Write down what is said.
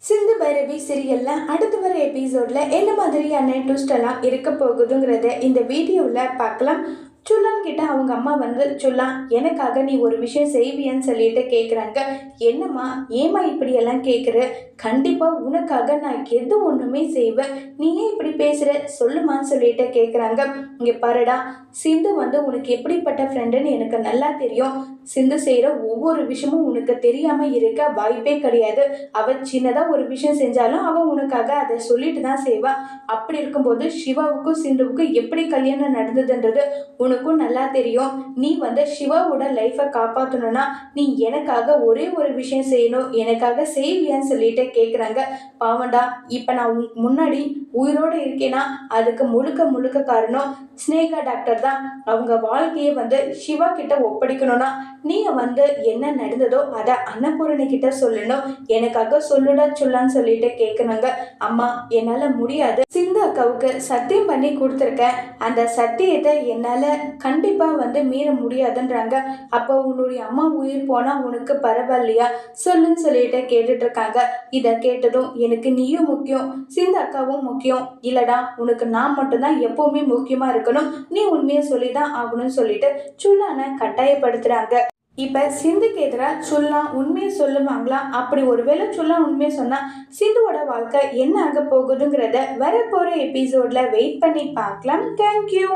சிந்து பைரவி சீரியல்ல அடுத்து வர எபிசோட்ல என்ன மாதிரியான ட்விஸ்ட் எல்லாம் இருக்க போகுதுங்கிறத இந்த வீடியோவில் பார்க்கலாம். சுல்லான் கிட்ட அவங்க அம்மா வந்து சுல்லா எனக்காக நீ ஒரு விஷயம் செய்வியன்னு சொல்லிட்டு கேட்குறாங்க. என்னம்மா ஏமா இப்படியெல்லாம் கேட்குற? கண்டிப்பாக உனக்காக நான் எது ஒன்றுமே செய்வேன். நீ ஏன் இப்படி பேசுகிற சொல்லுமான்னு சொல்லிட்டு கேட்குறாங்க. இங்கே பாருடா, சிந்து வந்து உனக்கு எப்படிப்பட்ட ஃப்ரெண்டுன்னு எனக்கு நல்லா தெரியும். சிந்து செய்கிற ஒவ்வொரு விஷயமும் உனக்கு தெரியாமல் இருக்க வாய்ப்பே கிடையாது. அவள் சின்னதாக ஒரு விஷயம் செஞ்சாலும் அவள் உனக்காக அதை சொல்லிட்டு தான் செய்வாள். அப்படி இருக்கும்போது சிவாவுக்கும் சிந்துவுக்கும் எப்படி கல்யாணம் நடந்ததுன்றது உனக்கும் நல்லா தெரியும். நீ வந்து சிவாவோட லைஃப்பை காப்பாற்றணும்னா நீ எனக்காக ஒரே ஒரு விஷயம் செய்யணும், எனக்காக செய்வியான்னு சொல்லிட்டு கேட்குறாங்க. பாவண்டா, இப்போ நான் முன்னாடி உயிரோடு இருக்கேன்னா அதுக்கு முழுக்க முழுக்க காரணம் ஸ்னேகா டாக்டர் தான். அவங்க வாழ்க்கையை வந்து சிவா கிட்ட ஒப்படைக்கணும்னா நீங்கள் வந்து என்ன நடந்ததோ அதை அன்னபூரணி கிட்ட சொல்லணும். எனக்காக சொல்லுடா சொல்லான்னு சொல்லிட்டு கேட்குறாங்க. அம்மா என்னால் முடியாது, சிந்து அக்காவுக்கு சத்தியம் பண்ணி கொடுத்துருக்கேன், அந்த சத்தியத்தை என்னால் கண்டிப்பாக வந்து மீற முடியாதுன்றாங்க. அப்போ உன்னுடைய அம்மா உயிர் போனால் உனக்கு பரவாயில்லையா சொல்லுன்னு சொல்லிட்டு கேட்டுட்டு இருக்காங்க. இதை கேட்டதும் எனக்கு நீயும் முக்கியம், சிந்து அக்காவும் முக்கியம், இல்லடா உனக்கு நான் மட்டும்தான் எப்பவுமே முக்கியமா இருக்கணும், நீ உண்மையை சொல்லிதான் ஆகணும்னு சொல்லிட்டு சுல்லானை கட்டாயப்படுத்துறாங்க. இப்ப சிந்துக்கு எதிராக சுல்லா உண்மையை சொல்லுவாங்களா? அப்படி ஒருவேளை சுல்லா உண்மையை சொன்னா சிந்துவோட வாழ்க்கை என்ன ஆக போகுதுங்கிறத வரப்போற எபிசோட்ல வெயிட் பண்ணி பார்க்கலாம். தேங்க்யூ.